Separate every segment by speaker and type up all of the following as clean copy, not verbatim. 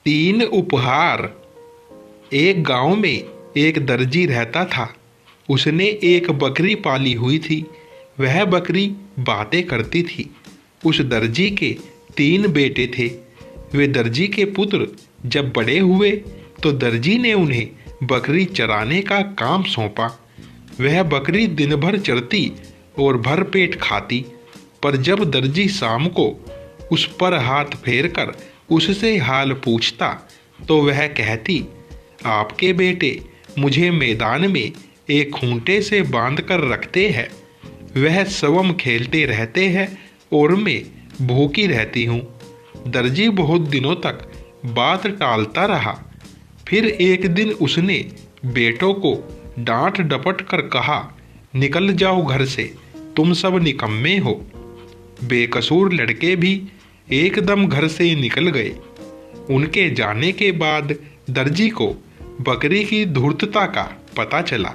Speaker 1: तीन उपहार। एक गांव में एक दर्जी रहता था। उसने एक बकरी पाली हुई थी। वह बकरी बातें करती थी। उस दर्जी के तीन बेटे थे। वे दर्जी के पुत्र जब बड़े हुए तो दर्जी ने उन्हें बकरी चराने का काम सौंपा। वह बकरी दिन भर चरती और भर पेट खाती, पर जब दर्जी शाम को उस पर हाथ फेरकर उससे हाल पूछता तो वह कहती, आपके बेटे मुझे मैदान में एक खूंटे से बांध कर रखते हैं। वह स्वयं खेलते रहते हैं और मैं भूखी रहती हूँ। दर्जी बहुत दिनों तक बात टालता रहा। फिर एक दिन उसने बेटों को डांट डपट कर कहा, निकल जाओ घर से, तुम सब निकम्मे हो। बेकसूर लड़के भी एकदम घर से निकल गए। उनके जाने के बाद दर्जी को बकरी की धूर्तता का पता चला।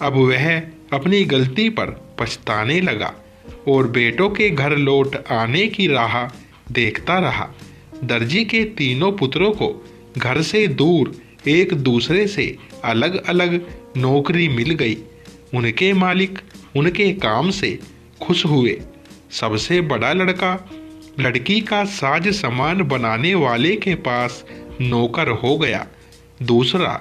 Speaker 1: अब वह अपनी गलती पर पछताने लगा और बेटों के घर लौट आने की राह देखता रहा। दर्जी के तीनों पुत्रों को घर से दूर एक दूसरे से अलग अलग नौकरी मिल गई। उनके मालिक उनके काम से खुश हुए। सबसे बड़ा लड़का लड़की का साज सामान बनाने वाले के पास नौकर हो गया। दूसरा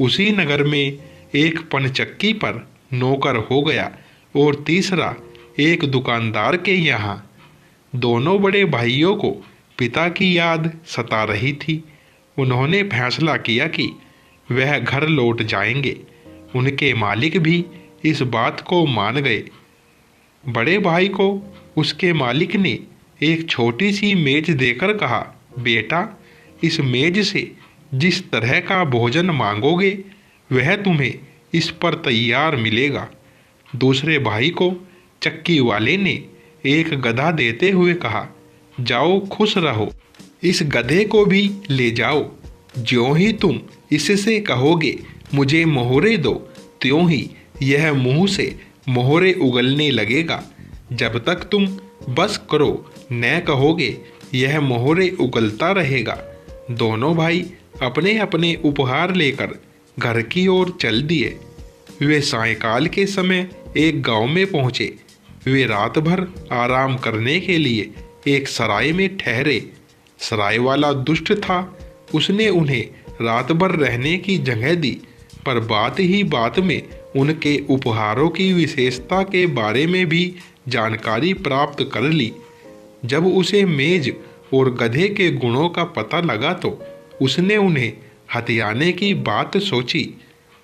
Speaker 1: उसी नगर में एक पनचक्की पर नौकर हो गया और तीसरा एक दुकानदार के यहाँ। दोनों बड़े भाइयों को पिता की याद सता रही थी। उन्होंने फैसला किया कि वह घर लौट जाएंगे। उनके मालिक भी इस बात को मान गए। बड़े भाई को उसके मालिक ने एक छोटी सी मेज देकर कहा, बेटा, इस मेज से जिस तरह का भोजन मांगोगे वह तुम्हें इस पर तैयार मिलेगा। दूसरे भाई को चक्की वाले ने एक गधा देते हुए कहा, जाओ खुश रहो, इस गधे को भी ले जाओ। ज्यों ही तुम इससे कहोगे मुझे मोहरे दो, त्यों ही यह मुंह से मोहरे उगलने लगेगा। जब तक तुम बस करो न कहोगे यह मोहरे उगलता रहेगा। दोनों भाई अपने अपने उपहार लेकर घर की ओर चल दिए। वे सायंकाल के समय एक गांव में पहुंचे। वे रात भर आराम करने के लिए एक सराय में ठहरे। सराय वाला दुष्ट था। उसने उन्हें रात भर रहने की जगह दी, पर बात ही बात में उनके उपहारों की विशेषता के बारे में भी जानकारी प्राप्त कर ली। जब उसे मेज और गधे के गुणों का पता लगा तो उसने उन्हें हथियाने की बात सोची।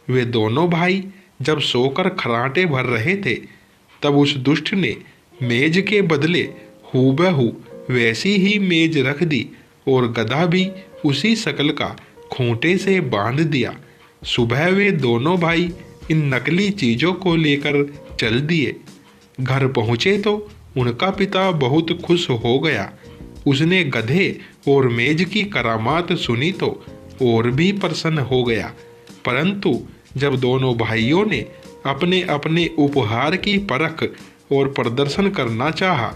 Speaker 1: वे दोनों भाई जब सोकर खर्राटे भर रहे थे तब उस दुष्ट ने मेज के बदले हूबहू वैसी ही मेज रख दी और गधा भी उसी शकल का खूंटे से बांध दिया। सुबह वे दोनों भाई इन नकली चीज़ों को लेकर चल दिए। घर पहुँचे तो उनका पिता बहुत खुश हो गया। उसने गधे और मेज की करामात सुनी तो और भी प्रसन्न हो गया। परंतु जब दोनों भाइयों ने अपने अपने उपहार की परख और प्रदर्शन करना चाहा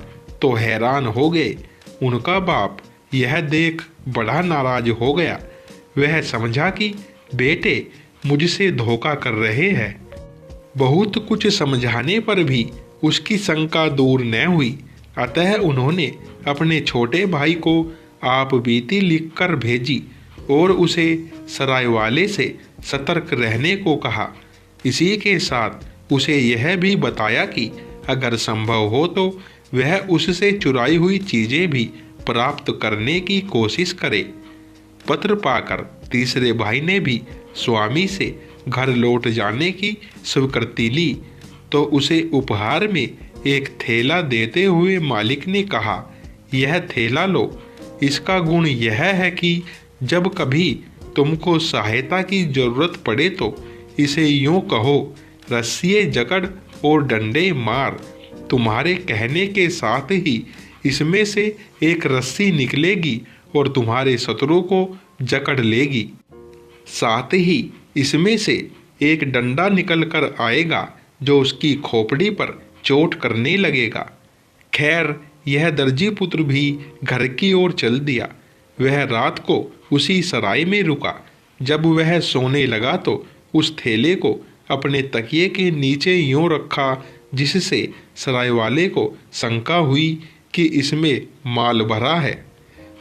Speaker 1: तो हैरान हो गए। उनका बाप यह देख बड़ा नाराज हो गया। वह समझा कि बेटे मुझसे धोखा कर रहे हैं। बहुत कुछ समझाने पर भी उसकी शंका दूर न हुई। अतः उन्होंने अपने छोटे भाई को आप बीती लिखकर भेजी और उसे सराय वाले से सतर्क रहने को कहा। इसी के साथ उसे यह भी बताया कि अगर संभव हो तो वह उससे चुराई हुई चीज़ें भी प्राप्त करने की कोशिश करे। पत्र पाकर तीसरे भाई ने भी स्वामी से घर लौट जाने की स्वीकृति ली तो उसे उपहार में एक थैला देते हुए मालिक ने कहा, यह थैला लो। इसका गुण यह है कि जब कभी तुमको सहायता की जरूरत पड़े तो इसे यूं कहो, रस्सिये जकड़ और डंडे मार। तुम्हारे कहने के साथ ही इसमें से एक रस्सी निकलेगी और तुम्हारे शत्रु को जकड़ लेगी। साथ ही इसमें से एक डंडा निकल कर आएगा जो उसकी खोपड़ी पर चोट करने लगेगा। खैर, यह दर्जी पुत्र भी घर की ओर चल दिया। वह रात को उसी सराय में रुका। जब वह सोने लगा तो उस थैले को अपने तकिए के नीचे यूं रखा जिससे सराय वाले को शंका हुई कि इसमें माल भरा है।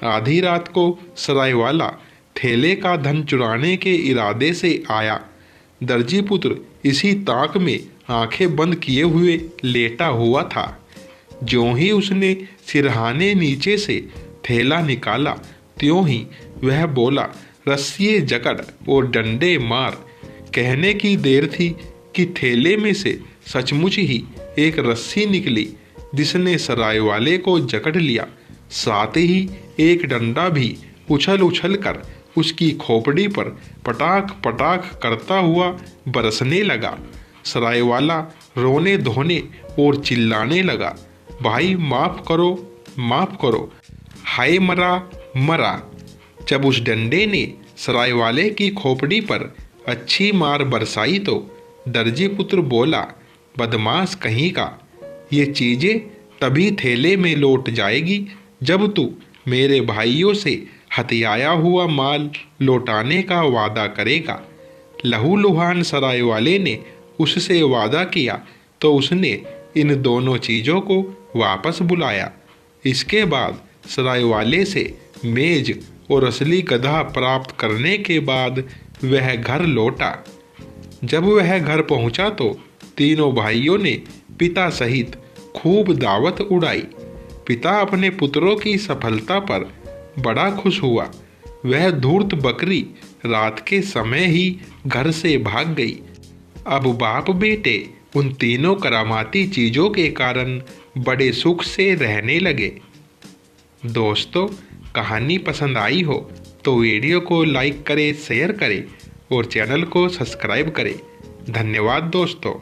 Speaker 1: आधी रात को सराय वाला थैले का धन चुराने के इरादे से आया। दर्जी पुत्र इसी ताक में आंखें बंद किए हुए लेटा हुआ था। ज्यों ही उसने सिरहाने नीचे से थैला निकाला त्यों ही वह बोला, रस्सिए जकड़ और डंडे मार। कहने की देर थी कि थैले में से सचमुच ही एक रस्सी निकली जिसने सराय वाले को जकड़ लिया। साथ ही एक डंडा भी उछल उछल कर उसकी खोपड़ी पर पटाख पटाख करता हुआ बरसने लगा। सराय वाला रोने धोने और चिल्लाने लगा, भाई माफ करो, माफ करो, हाय मरा मरा। जब उस डंडे ने सराय वाले की खोपड़ी पर अच्छी मार बरसाई तो दर्जी पुत्र बोला, बदमाश कहीं का, ये चीजें तभी थैले में लौट जाएगी जब तू मेरे भाइयों से हथियाया हुआ माल लौटाने का वादा करेगा। लहूलुहान सराय वाले ने उससे वादा किया तो उसने इन दोनों चीज़ों को वापस बुलाया। इसके बाद सराय वाले से मेज और असली गधा प्राप्त करने के बाद वह घर लौटा। जब वह घर पहुंचा तो तीनों भाइयों ने पिता सहित खूब दावत उड़ाई। पिता अपने पुत्रों की सफलता पर बड़ा खुश हुआ। वह धूर्त बकरी रात के समय ही घर से भाग गई। अब बाप बेटे उन तीनों करामाती चीज़ों के कारण बड़े सुख से रहने लगे। दोस्तों, कहानी पसंद आई हो तो वीडियो को लाइक करें, शेयर करें और चैनल को सब्सक्राइब करें। धन्यवाद दोस्तों।